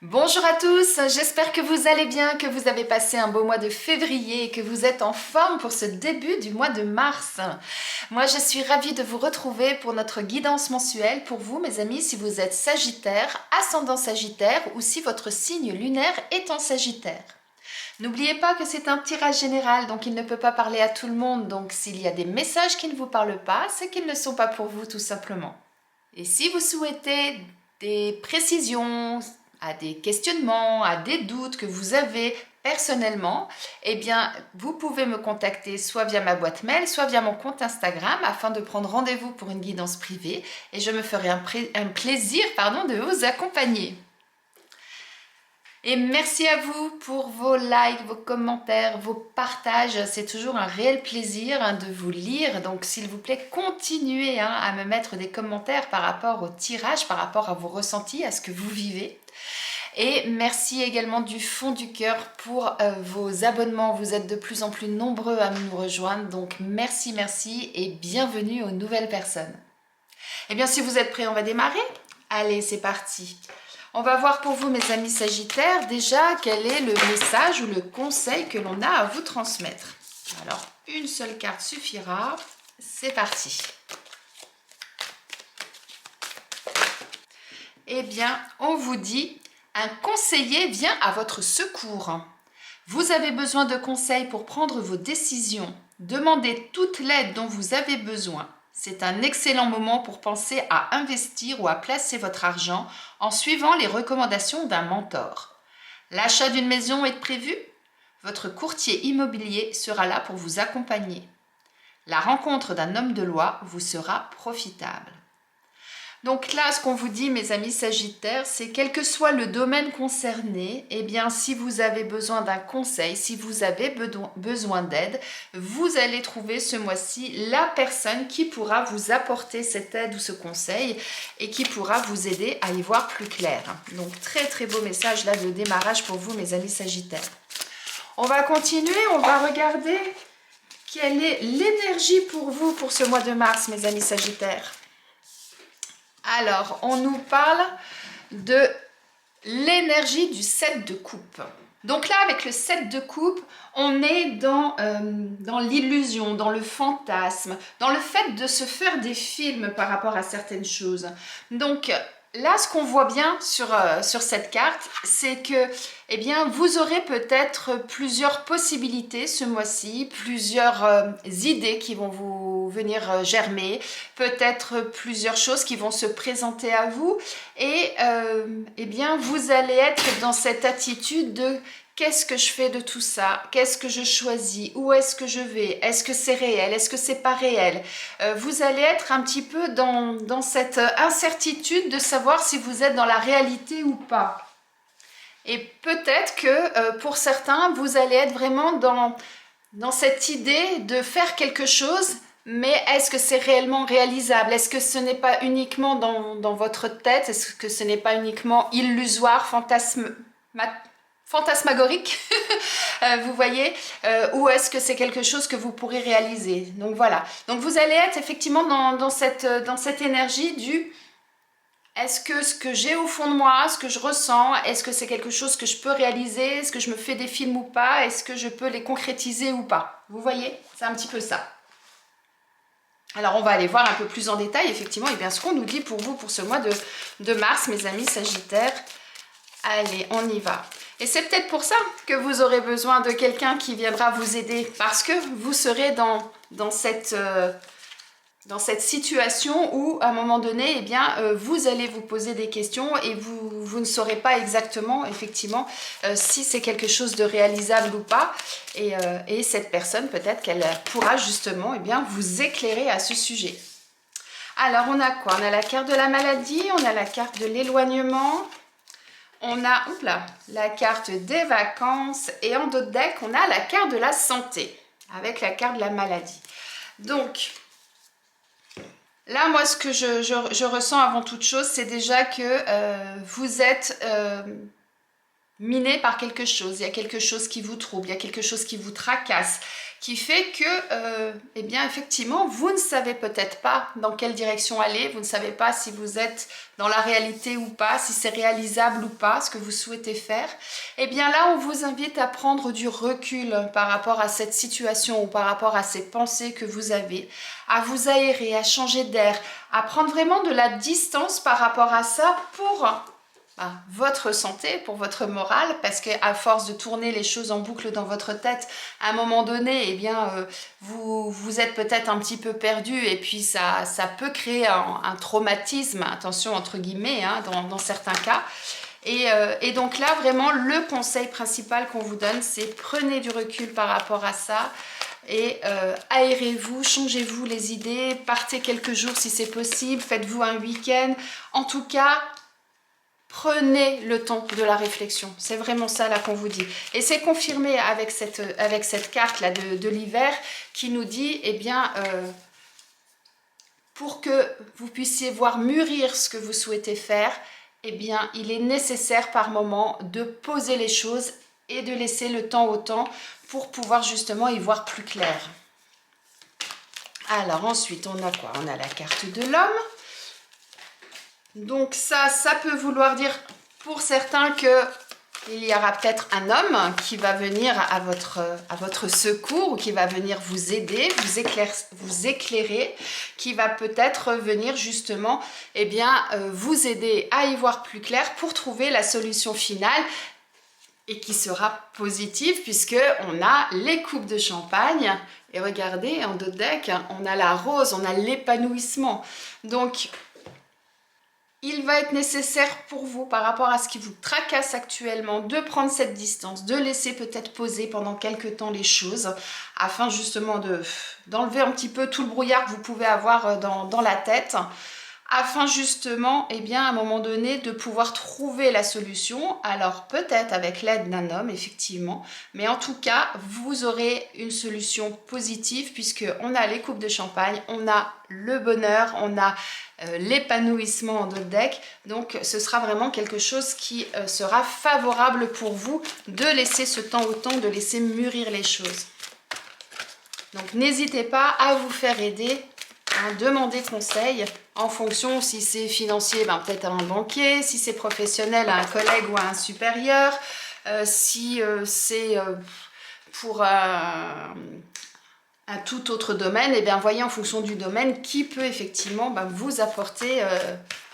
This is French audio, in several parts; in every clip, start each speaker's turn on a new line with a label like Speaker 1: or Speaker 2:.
Speaker 1: Bonjour à tous, j'espère que vous allez bien, que vous avez passé un beau mois de février et que vous êtes en forme pour ce début du mois de mars. Moi, je suis ravie de vous retrouver pour notre guidance mensuelle pour vous, mes amis, si vous êtes Sagittaire, ascendant Sagittaire ou si votre signe lunaire est en Sagittaire. N'oubliez pas que c'est un tirage général, donc il ne peut pas parler à tout le monde, donc s'il y a des messages qui ne vous parlent pas, c'est qu'ils ne sont pas pour vous tout simplement. Et si vous souhaitez des précisions, à des questionnements, à des doutes que vous avez personnellement, eh bien, vous pouvez me contacter soit via ma boîte mail, soit via mon compte Instagram afin de prendre rendez-vous pour une guidance privée et je me ferai un plaisir de vous accompagner. Et merci à vous pour vos likes, vos commentaires, vos partages. C'est toujours un réel plaisir de vous lire. Donc s'il vous plaît, continuez à me mettre des commentaires par rapport au tirage, par rapport à vos ressentis, à ce que vous vivez. Et merci également du fond du cœur pour vos abonnements. Vous êtes de plus en plus nombreux à nous rejoindre. Donc merci et bienvenue aux nouvelles personnes. Eh bien si vous êtes prêts, on va démarrer. Allez, c'est parti. On va voir pour vous, mes amis Sagittaires, déjà quel est le message ou le conseil que l'on a à vous transmettre. Alors, une seule carte suffira. C'est parti. Eh bien, on vous dit, un conseiller vient à votre secours. Vous avez besoin de conseils pour prendre vos décisions. Demandez toute l'aide dont vous avez besoin. C'est un excellent moment pour penser à investir ou à placer votre argent en suivant les recommandations d'un mentor. L'achat d'une maison est prévu? Votre courtier immobilier sera là pour vous accompagner. La rencontre d'un homme de loi vous sera profitable. Donc là, ce qu'on vous dit, mes amis Sagittaires, c'est quel que soit le domaine concerné, eh bien, si vous avez besoin d'un conseil, si vous avez besoin d'aide, vous allez trouver ce mois-ci la personne qui pourra vous apporter cette aide ou ce conseil et qui pourra vous aider à y voir plus clair. Donc, très très beau message là de démarrage pour vous, mes amis Sagittaires. On va continuer, on va regarder quelle est l'énergie pour vous pour ce mois de mars, mes amis Sagittaires. Alors, on nous parle de l'énergie du 7 de coupe. Donc là, avec le 7 de coupe, on est dans l'illusion, dans le fantasme, dans le fait de se faire des films par rapport à certaines choses. Donc là, ce qu'on voit bien sur cette carte, c'est que eh bien, vous aurez peut-être plusieurs possibilités ce mois-ci, plusieurs idées qui vont vous venir germer, peut-être plusieurs choses qui vont se présenter à vous et eh bien, vous allez être dans cette attitude de qu'est-ce que je fais de tout ça? Qu'est-ce que je choisis? Où est-ce que je vais? Est-ce que c'est réel? Est-ce que c'est pas réel? Vous allez être un petit peu dans cette incertitude de savoir si vous êtes dans la réalité ou pas. Et peut-être que pour certains, vous allez être vraiment dans cette idée de faire quelque chose, mais est-ce que c'est réellement réalisable? Est-ce que ce n'est pas uniquement dans votre tête? Est-ce que ce n'est pas uniquement illusoire, fantasmagorique, vous voyez, ou est-ce que c'est quelque chose que vous pourrez réaliser? Donc voilà, donc vous allez être effectivement dans cette énergie du est-ce que ce que j'ai au fond de moi, ce que je ressens, est-ce que c'est quelque chose que je peux réaliser? Est-ce que je me fais des films ou pas? Est-ce que je peux les concrétiser ou pas? Vous voyez, c'est un petit peu ça. Alors on va aller voir un peu plus en détail effectivement et bien ce qu'on nous dit pour vous pour ce mois de mars, mes amis Sagittaires. Allez, on y va. Et c'est peut-être pour ça que vous aurez besoin de quelqu'un qui viendra vous aider parce que vous serez dans cette situation où à un moment donné, eh bien, vous allez vous poser des questions et vous ne saurez pas exactement effectivement si c'est quelque chose de réalisable ou pas. Et cette personne, peut-être qu'elle pourra justement eh bien, vous éclairer à ce sujet. Alors, on a quoi? On a la carte de la maladie, on a la carte de l'éloignement. On a la carte des vacances et en d'autres decks, on a la carte de la santé avec la carte de la maladie. Donc, là, moi, ce que je ressens avant toute chose, c'est déjà que vous êtes miné par quelque chose, il y a quelque chose qui vous trouble, il y a quelque chose qui vous tracasse, qui fait que, eh bien, effectivement, vous ne savez peut-être pas dans quelle direction aller, vous ne savez pas si vous êtes dans la réalité ou pas, si c'est réalisable ou pas, ce que vous souhaitez faire. Eh bien là, on vous invite à prendre du recul par rapport à cette situation ou par rapport à ces pensées que vous avez, à vous aérer, à changer d'air, à prendre vraiment de la distance par rapport à ça pour votre santé, pour votre morale, parce qu'à force de tourner les choses en boucle dans votre tête, à un moment donné, eh bien, vous êtes peut-être un petit peu perdu et puis ça peut créer un traumatisme, attention entre guillemets, hein, dans certains cas. Et donc là, vraiment, le conseil principal qu'on vous donne, c'est prenez du recul par rapport à ça et aérez-vous, changez-vous les idées, partez quelques jours si c'est possible, faites-vous un week-end. En tout cas, prenez le temps de la réflexion. C'est vraiment ça là qu'on vous dit. Et c'est confirmé avec cette carte là de l'hiver qui nous dit, eh bien, pour que vous puissiez voir mûrir ce que vous souhaitez faire, eh bien, il est nécessaire par moment de poser les choses et de laisser le temps au temps pour pouvoir justement y voir plus clair. Alors ensuite, on a quoi? On a la carte de l'homme. Donc ça peut vouloir dire pour certains que il y aura peut-être un homme qui va venir à votre secours ou qui va venir vous aider, vous éclairer, qui va peut-être venir justement eh bien, vous aider à y voir plus clair pour trouver la solution finale et qui sera positive puisque on a les coupes de champagne et regardez en dos de deck, on a la rose, on a l'épanouissement. Donc il va être nécessaire pour vous, par rapport à ce qui vous tracasse actuellement, de prendre cette distance, de laisser peut-être poser pendant quelques temps les choses, afin justement d'enlever un petit peu tout le brouillard que vous pouvez avoir dans la tête, afin justement, eh bien, à un moment donné, de pouvoir trouver la solution. Alors peut-être avec l'aide d'un homme, effectivement, mais en tout cas, vous aurez une solution positive, puisqu'on a les coupes de champagne, on a le bonheur, on a l'épanouissement en dos de deck, donc ce sera vraiment quelque chose qui sera favorable pour vous de laisser ce temps au temps, de laisser mûrir les choses. Donc n'hésitez pas à vous faire aider, à demander conseil en fonction, si c'est financier, ben, peut-être à un banquier, si c'est professionnel, à un collègue ou à un supérieur, si c'est pour un tout autre domaine, et bien voyez en fonction du domaine qui peut effectivement vous apporter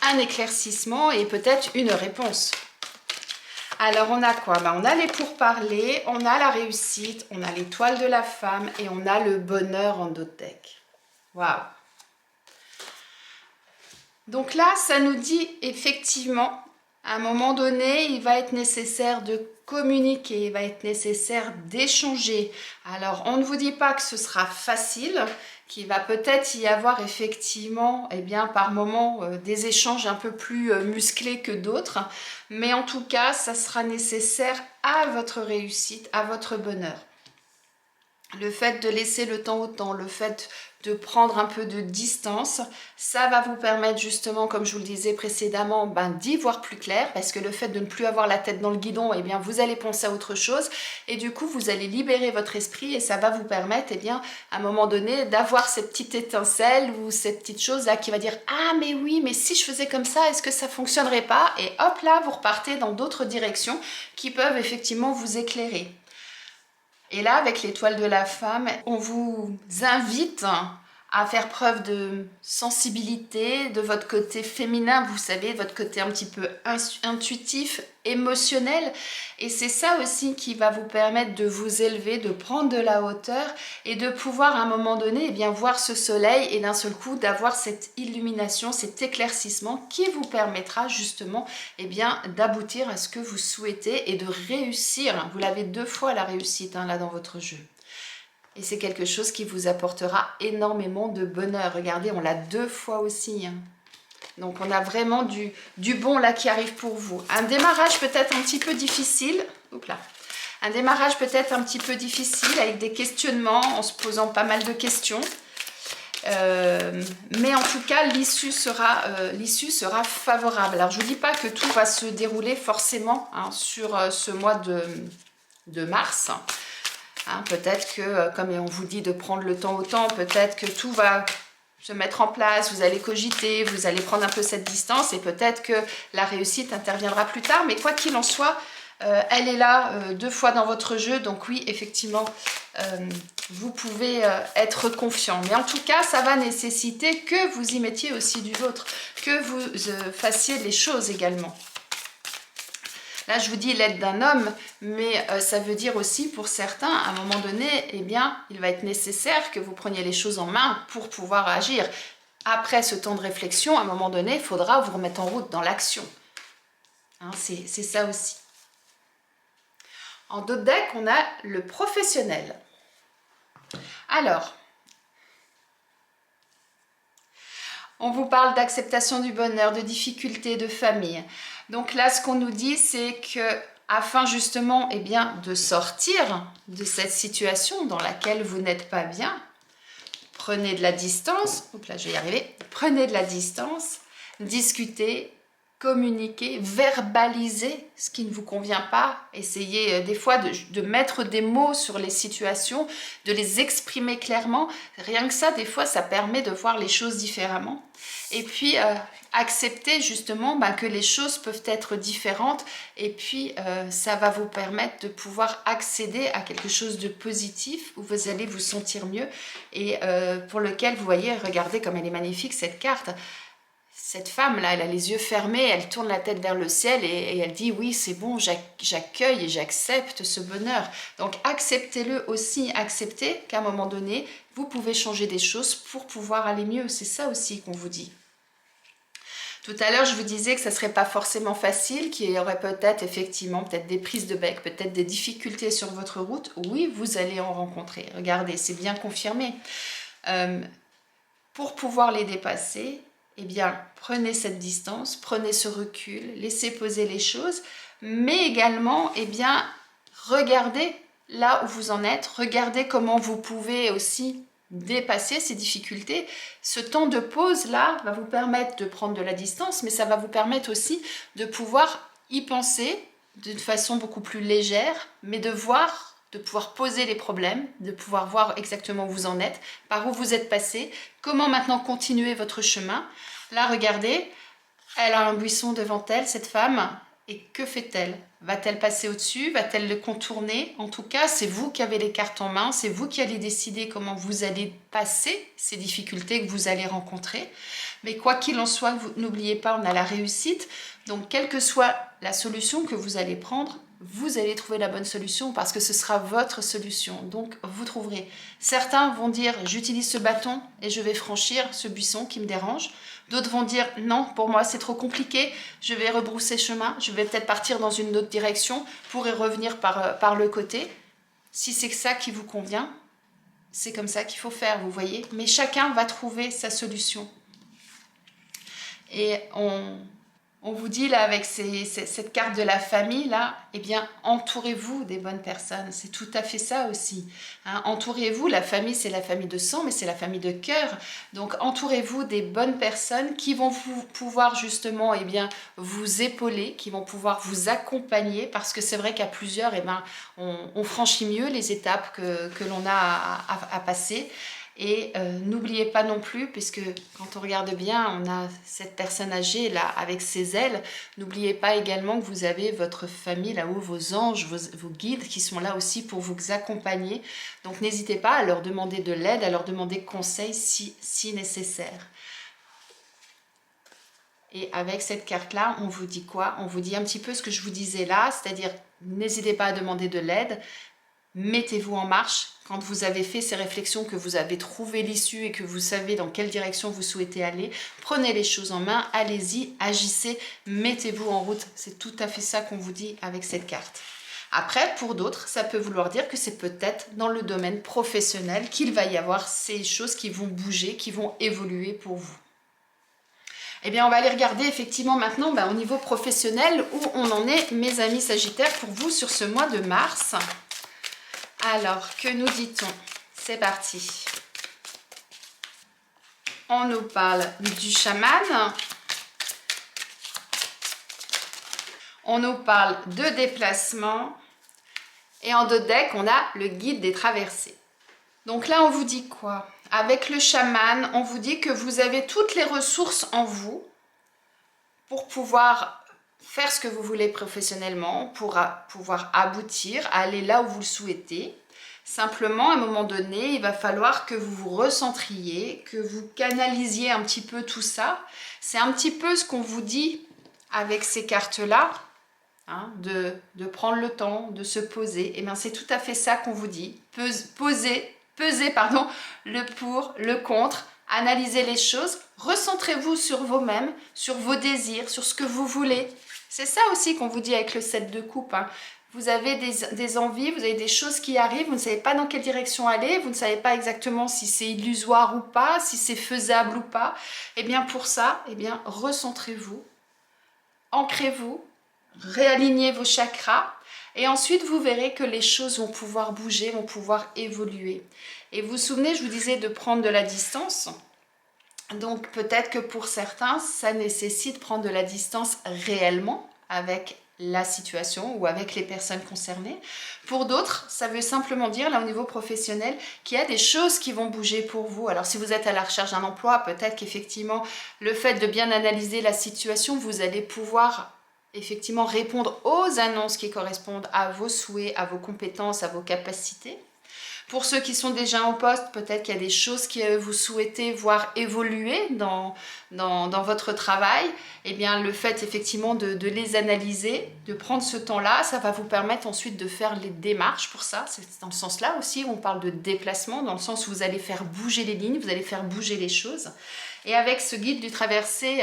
Speaker 1: un éclaircissement et peut-être une réponse. Alors on a quoi? On a les pourparlers, on a la réussite, on a l'étoile de la femme et on a le bonheur en dos de deck. Waouh! Donc là, ça nous dit effectivement, à un moment donné, il va être nécessaire de communiquer, il va être nécessaire d'échanger. Alors, on ne vous dit pas que ce sera facile, qu'il va peut-être y avoir effectivement, eh bien, par moment, des échanges un peu plus musclés que d'autres. Mais en tout cas, ça sera nécessaire à votre réussite, à votre bonheur. Le fait de laisser le temps au temps, le fait de prendre un peu de distance, ça va vous permettre justement, comme je vous le disais précédemment, d'y voir plus clair, parce que le fait de ne plus avoir la tête dans le guidon, eh bien, vous allez penser à autre chose, et du coup, vous allez libérer votre esprit, et ça va vous permettre, eh bien, à un moment donné, d'avoir cette petite étincelle, ou cette petite chose-là qui va dire « Ah, mais oui, mais si je faisais comme ça, est-ce que ça fonctionnerait pas ?» Et hop là, vous repartez dans d'autres directions qui peuvent effectivement vous éclairer. Et là, avec l'étoile de la femme, on vous invite à faire preuve de sensibilité, de votre côté féminin, vous savez, de votre côté un petit peu intuitif, émotionnel. Et c'est ça aussi qui va vous permettre de vous élever, de prendre de la hauteur et de pouvoir à un moment donné eh bien, voir ce soleil et d'un seul coup d'avoir cette illumination, cet éclaircissement qui vous permettra justement eh bien, d'aboutir à ce que vous souhaitez et de réussir. Vous l'avez 2 fois la réussite là dans votre jeu. Et c'est quelque chose qui vous apportera énormément de bonheur. Regardez, on l'a 2 fois aussi. Donc on a vraiment du bon là qui arrive pour vous. Un démarrage peut-être un petit peu difficile. Oups là. Un démarrage peut-être un petit peu difficile avec des questionnements, en se posant pas mal de questions. Mais en tout cas, l'issue sera favorable. Alors, je ne vous dis pas que tout va se dérouler forcément hein, sur ce mois de mars. Hein, peut-être que, comme on vous dit de prendre le temps au temps, peut-être que tout va se mettre en place, vous allez cogiter, vous allez prendre un peu cette distance et peut-être que la réussite interviendra plus tard. Mais quoi qu'il en soit, elle est là 2 fois dans votre jeu. Donc oui, effectivement, vous pouvez être confiant. Mais en tout cas, ça va nécessiter que vous y mettiez aussi du vôtre, que vous fassiez les choses également. Là, je vous dis l'aide d'un homme, mais ça veut dire aussi pour certains, à un moment donné, eh bien, il va être nécessaire que vous preniez les choses en main pour pouvoir agir. Après ce temps de réflexion, à un moment donné, il faudra vous remettre en route dans l'action. Hein, c'est ça aussi. En dos de deck, on a le professionnel. Alors, on vous parle d'acceptation du bonheur, de difficultés, de famille. Donc là, ce qu'on nous dit, c'est que afin justement eh bien, de sortir de cette situation dans laquelle vous n'êtes pas bien, prenez de la distance. Oups là, je vais y arriver. Prenez de la distance, discutez, communiquer, verbaliser ce qui ne vous convient pas, essayez des fois de mettre des mots sur les situations, de les exprimer clairement. Rien que ça, des fois, ça permet de voir les choses différemment. Et puis, accepter justement que les choses peuvent être différentes et puis ça va vous permettre de pouvoir accéder à quelque chose de positif où vous allez vous sentir mieux et pour lequel, vous voyez, regardez comme elle est magnifique cette carte. Cette femme-là, elle a les yeux fermés, elle tourne la tête vers le ciel et elle dit « Oui, c'est bon, j'accueille et j'accepte ce bonheur. » Donc, acceptez-le aussi, acceptez qu'à un moment donné, vous pouvez changer des choses pour pouvoir aller mieux. C'est ça aussi qu'on vous dit. Tout à l'heure, je vous disais que ça ne serait pas forcément facile, qu'il y aurait peut-être effectivement des prises de bec, peut-être des difficultés sur votre route. Oui, vous allez en rencontrer. Regardez, c'est bien confirmé. Pour pouvoir les dépasser, eh bien, prenez cette distance, prenez ce recul, laissez poser les choses, mais également, eh bien, regardez là où vous en êtes, regardez comment vous pouvez aussi dépasser ces difficultés. Ce temps de pause-là va vous permettre de prendre de la distance, mais ça va vous permettre aussi de pouvoir y penser d'une façon beaucoup plus légère, mais de pouvoir poser les problèmes, de pouvoir voir exactement où vous en êtes, par où vous êtes passé, comment maintenant continuer votre chemin. Là, regardez, elle a un buisson devant elle, cette femme, et que fait-elle? Va-t-elle passer au-dessus? Va-t-elle le contourner? En tout cas, c'est vous qui avez les cartes en main, c'est vous qui allez décider comment vous allez passer ces difficultés que vous allez rencontrer. Mais quoi qu'il en soit, n'oubliez pas, on a la réussite. Donc, quelle que soit la solution que vous allez prendre, vous allez trouver la bonne solution parce que ce sera votre solution. Donc, vous trouverez. Certains vont dire, j'utilise ce bâton et je vais franchir ce buisson qui me dérange. D'autres vont dire, non, pour moi, c'est trop compliqué. Je vais rebrousser chemin. Je vais peut-être partir dans une autre direction pour y revenir par le côté. Si c'est ça qui vous convient, c'est comme ça qu'il faut faire, vous voyez. Mais chacun va trouver sa solution. Et on vous dit là avec cette carte de la famille là, eh bien entourez-vous des bonnes personnes, c'est tout à fait ça aussi. Hein, entourez-vous, la famille c'est la famille de sang mais c'est la famille de cœur, donc entourez-vous des bonnes personnes qui vont pouvoir justement eh bien, vous épauler, qui vont pouvoir vous accompagner parce que c'est vrai qu'à plusieurs eh bien, on franchit mieux les étapes que l'on a à passer. Et n'oubliez pas non plus, puisque quand on regarde bien, on a cette personne âgée là avec ses ailes. N'oubliez pas également que vous avez votre famille là-haut, vos anges, vos guides qui sont là aussi pour vous accompagner. Donc n'hésitez pas à leur demander de l'aide, à leur demander conseil si nécessaire. Et avec cette carte-là, on vous dit quoi? On vous dit un petit peu ce que je vous disais là, c'est-à-dire n'hésitez pas à demander de l'aide. Mettez-vous en marche quand vous avez fait ces réflexions, que vous avez trouvé l'issue et que vous savez dans quelle direction vous souhaitez aller. Prenez les choses en main, allez-y, agissez, mettez-vous en route. C'est tout à fait ça qu'on vous dit avec cette carte. Après, pour d'autres, ça peut vouloir dire que c'est peut-être dans le domaine professionnel qu'il va y avoir ces choses qui vont bouger, qui vont évoluer pour vous. Eh bien, on va aller regarder effectivement maintenant au niveau professionnel où on en est, mes amis Sagittaires, pour vous sur ce mois de mars. Alors, que nous dit-on? C'est parti. on nous parle du chaman. On nous parle de déplacement. Et en dos de deck, on a le guide des traversées. Donc là, on vous dit quoi? Avec le chaman, on vous dit que vous avez toutes les ressources en vous pour pouvoir faire ce que vous voulez professionnellement, pour pouvoir aboutir, aller là où vous le souhaitez. Simplement, à un moment donné, il va falloir que vous vous recentriez, que vous canalisiez un petit peu tout ça. C'est un petit peu ce qu'on vous dit avec ces cartes-là, hein, de prendre le temps, de se poser. Et bien, c'est tout à fait ça qu'on vous dit. Peser le pour, le contre, analysez les choses, recentrez-vous sur vous-même, sur vos désirs, sur ce que vous voulez. C'est ça aussi qu'on vous dit avec le 7 de coupe, hein. Vous avez des envies, vous avez des choses qui arrivent, vous ne savez pas dans quelle direction aller, vous ne savez pas exactement si c'est illusoire ou pas, si c'est faisable ou pas. Et bien pour ça, eh bien recentrez-vous, ancrez-vous, réalignez vos chakras et ensuite vous verrez que les choses vont pouvoir bouger, vont pouvoir évoluer. Et vous vous souvenez, je vous disais de prendre de la distance. Donc peut-être que pour certains, ça nécessite de prendre de la distance réellement avec la situation ou avec les personnes concernées. Pour d'autres, ça veut simplement dire, là au niveau professionnel, qu'il y a des choses qui vont bouger pour vous. Alors si vous êtes à la recherche d'un emploi, peut-être qu'effectivement, le fait de bien analyser la situation, vous allez pouvoir effectivement répondre aux annonces qui correspondent à vos souhaits, à vos compétences, à vos capacités. Pour ceux qui sont déjà en poste, peut-être qu'il y a des choses que vous souhaitez voir évoluer dans votre travail. Eh bien, le fait effectivement de les analyser, de prendre ce temps-là, ça va vous permettre ensuite de faire les démarches pour ça. C'est dans ce sens-là aussi où on parle de déplacement, dans le sens où vous allez faire bouger les lignes, vous allez faire bouger les choses. Et avec ce guide du traversé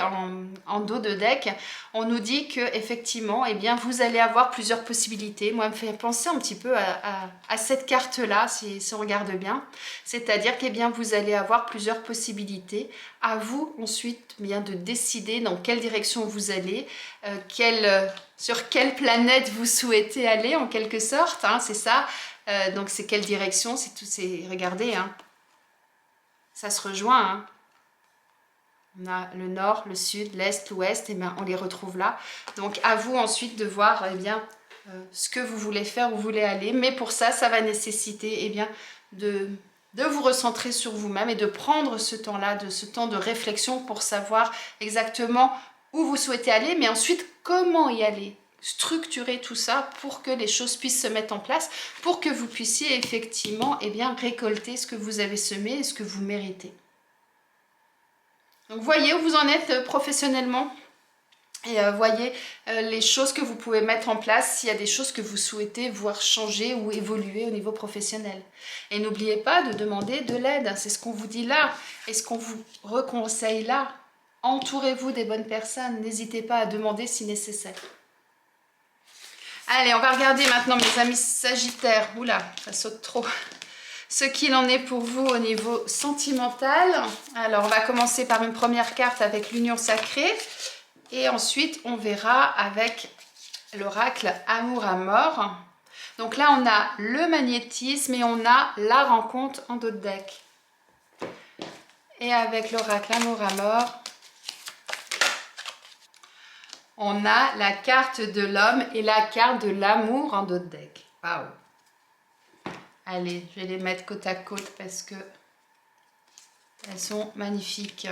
Speaker 1: en dos de deck, on nous dit que effectivement, eh bien, vous allez avoir plusieurs possibilités. Moi, elle me fait penser un petit peu à cette carte-là, si on regarde bien. C'est-à-dire que vous allez avoir plusieurs possibilités. À vous ensuite bien de décider dans quelle direction vous allez, sur quelle planète vous souhaitez aller en quelque sorte. Hein, c'est ça. Donc c'est quelle direction, c'est tout. Regardez, hein, ça se rejoint. Hein. On a le nord, le sud, l'est, l'ouest, et bien on les retrouve là. Donc à vous ensuite de voir ce que vous voulez faire, où vous voulez aller. Mais pour ça, ça va nécessiter de vous recentrer sur vous-même et de prendre ce temps-là, ce temps de réflexion pour savoir exactement où vous souhaitez aller, mais ensuite comment y aller. Structurer tout ça pour que les choses puissent se mettre en place, pour que vous puissiez effectivement récolter ce que vous avez semé et ce que vous méritez. Donc voyez où vous en êtes professionnellement et voyez les choses que vous pouvez mettre en place s'il y a des choses que vous souhaitez voir changer ou évoluer au niveau professionnel. Et n'oubliez pas de demander de l'aide, c'est ce qu'on vous dit là et ce qu'on vous reconseille là. Entourez-vous des bonnes personnes, n'hésitez pas à demander si nécessaire. Allez, on va regarder maintenant mes amis Sagittaires. Oula, ça saute trop. Ce qu'il en est pour vous au niveau sentimental. Alors, on va commencer par une première carte avec l'union sacrée. Et ensuite, on verra avec l'oracle Amour à mort. Donc là, on a le magnétisme et on a la rencontre en dos de deck. Et avec l'oracle Amour à mort, on a la carte de l'homme et la carte de l'amour en dos de deck. Waouh! Allez, je vais les mettre côte à côte parce que elles sont magnifiques.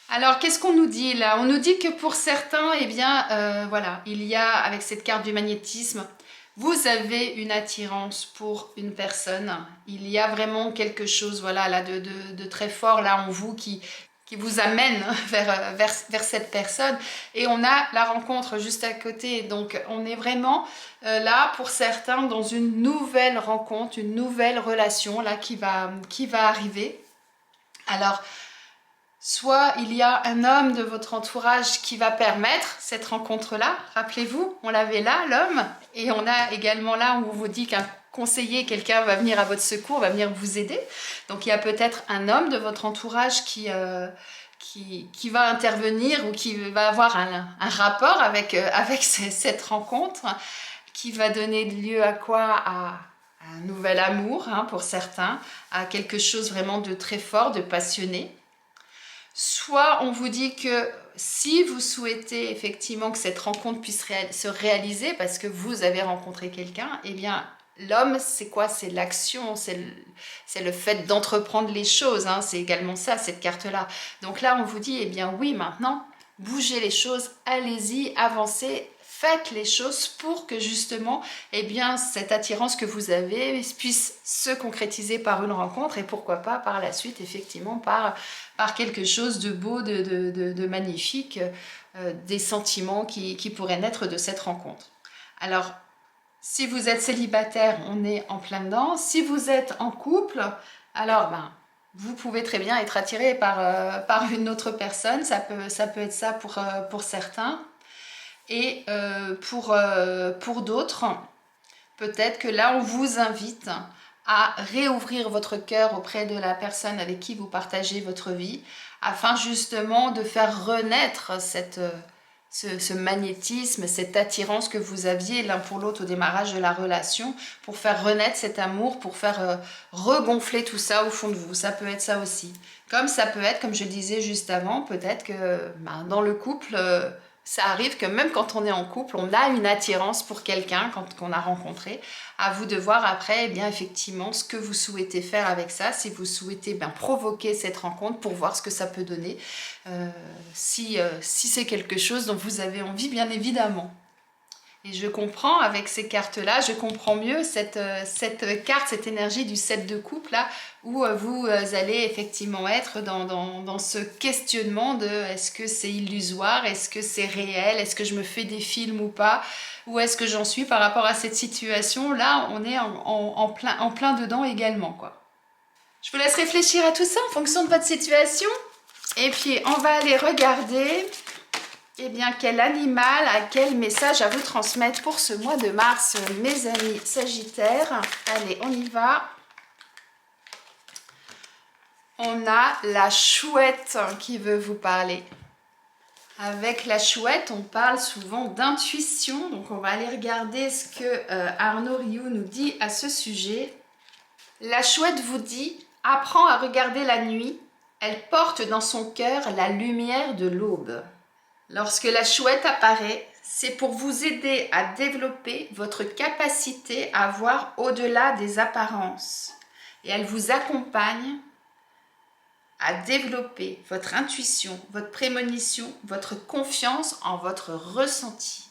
Speaker 1: Alors, qu'est-ce qu'on nous dit là? On nous dit que pour certains, voilà, il y a, avec cette carte du magnétisme, vous avez une attirance pour une personne. Il y a vraiment quelque chose, voilà, là, de très fort là en vous qui vous amène vers cette personne. Et on a la rencontre juste à côté. Donc, on est vraiment là, pour certains, dans une nouvelle rencontre, une nouvelle relation là qui va arriver. Alors, soit il y a un homme de votre entourage qui va permettre cette rencontre-là. Rappelez-vous, on l'avait là, l'homme. Et on a également là où on vous dit qu'un conseiller, quelqu'un va venir à votre secours, va venir vous aider. Donc il y a peut-être un homme de votre entourage qui va intervenir ou qui va avoir un rapport avec cette rencontre, qui va donner lieu à quoi? À un nouvel amour hein, pour certains, à quelque chose vraiment de très fort, de passionné. Soit on vous dit que si vous souhaitez effectivement que cette rencontre puisse se réaliser parce que vous avez rencontré quelqu'un, eh bien l'homme c'est quoi? C'est l'action, c'est le fait d'entreprendre les choses, hein, c'est également ça cette carte-là. Donc là on vous dit, eh bien oui maintenant, bougez les choses, allez-y, avancez, faites les choses pour que justement eh bien, cette attirance que vous avez puisse se concrétiser par une rencontre et pourquoi pas par la suite effectivement par quelque chose de beau, de magnifique, des sentiments qui pourraient naître de cette rencontre. Alors, si vous êtes célibataire, on est en plein dedans. Si vous êtes en couple, alors vous pouvez très bien être attiré par une autre personne. Ça peut être ça pour certains. Et pour d'autres, peut-être que là, on vous invite à réouvrir votre cœur auprès de la personne avec qui vous partagez votre vie, afin justement de faire renaître ce magnétisme, cette attirance que vous aviez l'un pour l'autre au démarrage de la relation, pour faire renaître cet amour, pour faire regonfler tout ça au fond de vous. Ça peut être ça aussi. Comme ça peut être, comme je disais juste avant, peut-être que dans le couple... ça arrive que même quand on est en couple, on a une attirance pour quelqu'un qu'on a rencontré. À vous de voir après, eh bien, effectivement, ce que vous souhaitez faire avec ça. Si vous souhaitez provoquer cette rencontre pour voir ce que ça peut donner. Si c'est quelque chose dont vous avez envie, bien évidemment. Et je comprends avec ces cartes-là, je comprends mieux cette carte, cette énergie du 7 de coupe là, où vous allez effectivement être dans ce questionnement de est-ce que c'est illusoire, est-ce que c'est réel, est-ce que je me fais des films ou pas, où est-ce que j'en suis par rapport à cette situation. Là, on est en plein dedans également, quoi. Je vous laisse réfléchir à tout ça en fonction de votre situation. Et puis, on va aller regarder... Eh bien, quel animal a quel message à vous transmettre pour ce mois de mars, mes amis Sagittaires? Allez, on y va. On a la chouette qui veut vous parler. Avec la chouette, on parle souvent d'intuition. Donc, on va aller regarder ce que Arnaud Rioux nous dit à ce sujet. La chouette vous dit « Apprends à regarder la nuit. Elle porte dans son cœur la lumière de l'aube. » Lorsque la chouette apparaît, c'est pour vous aider à développer votre capacité à voir au-delà des apparences. Et elle vous accompagne à développer votre intuition, votre prémonition, votre confiance en votre ressenti.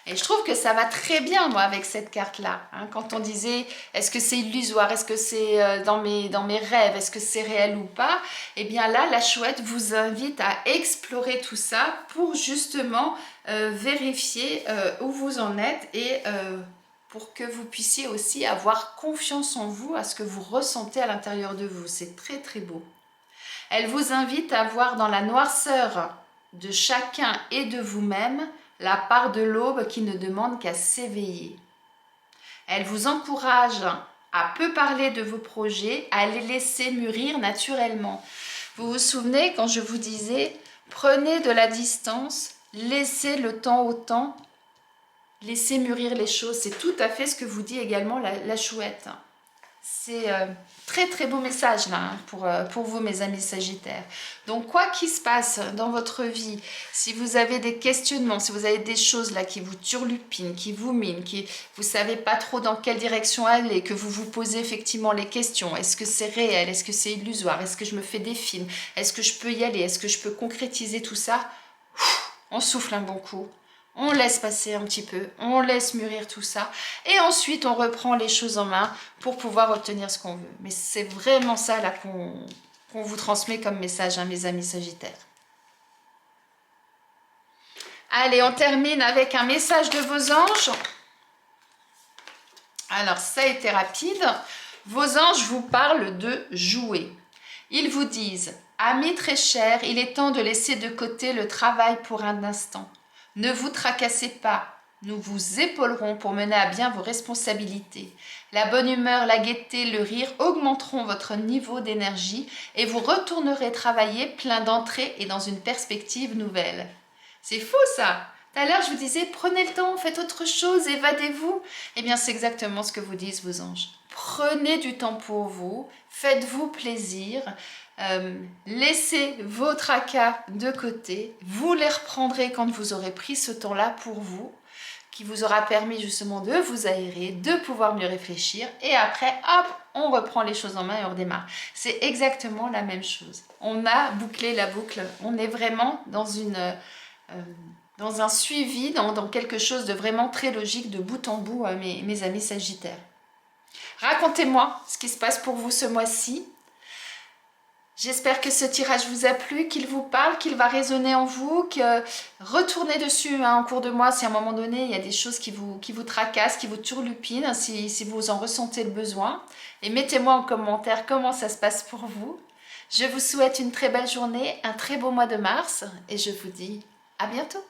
Speaker 1: Et je trouve que ça va très bien, moi, avec cette carte-là. Hein, quand on disait, est-ce que c'est illusoire, est-ce que c'est dans mes rêves, est-ce que c'est réel ou pas? Eh bien là, la chouette vous invite à explorer tout ça pour justement vérifier où vous en êtes et pour que vous puissiez aussi avoir confiance en vous, à ce que vous ressentez à l'intérieur de vous. C'est très, très beau. Elle vous invite à voir dans la noirceur de chacun et de vous-même la part de l'aube qui ne demande qu'à s'éveiller. Elle vous encourage à peu parler de vos projets, à les laisser mûrir naturellement. Vous vous souvenez quand je vous disais, prenez de la distance, laissez le temps au temps, laissez mûrir les choses. C'est tout à fait ce que vous dit également la chouette. C'est très très beau message là pour vous mes amis Sagittaires. Donc quoi qu'il se passe dans votre vie, si vous avez des questionnements, si vous avez des choses là qui vous turlupinent, qui vous minent, qui vous savez pas trop dans quelle direction aller, que vous vous posez effectivement les questions, est-ce que c'est réel, est-ce que c'est illusoire, est-ce que je me fais des films, est-ce que je peux y aller, est-ce que je peux concrétiser tout ça, on souffle un bon coup. On laisse passer un petit peu, on laisse mûrir tout ça et ensuite on reprend les choses en main pour pouvoir obtenir ce qu'on veut. Mais c'est vraiment ça là qu'on vous transmet comme message, hein, mes amis Sagittaires. Allez, on termine avec un message de vos anges. Alors, ça a été rapide. Vos anges vous parlent de jouer. Ils vous disent « Amis très chers, il est temps de laisser de côté le travail pour un instant. Ne vous tracassez pas, nous vous épaulerons pour mener à bien vos responsabilités. La bonne humeur, la gaieté, le rire augmenteront votre niveau d'énergie et vous retournerez travailler plein d'entrées et dans une perspective nouvelle. » C'est fou ça! Tout à l'heure, je vous disais, prenez le temps, faites autre chose, évadez-vous. Eh bien, c'est exactement ce que vous disent vos anges. Prenez du temps pour vous, faites-vous plaisir, laissez vos tracas de côté, vous les reprendrez quand vous aurez pris ce temps-là pour vous, qui vous aura permis justement de vous aérer, de pouvoir mieux réfléchir, et après, hop, on reprend les choses en main et on redémarre. C'est exactement la même chose. On a bouclé la boucle, on est vraiment dans un suivi, dans quelque chose de vraiment très logique, de bout en bout, mes amis Sagittaires. Racontez-moi ce qui se passe pour vous ce mois-ci. J'espère que ce tirage vous a plu, qu'il vous parle, qu'il va résonner en vous, que retournez dessus en cours de mois si à un moment donné il y a des choses qui vous tracassent, qui vous turlupinent, si vous en ressentez le besoin. Et mettez-moi en commentaire comment ça se passe pour vous. Je vous souhaite une très belle journée, un très beau mois de mars et je vous dis à bientôt.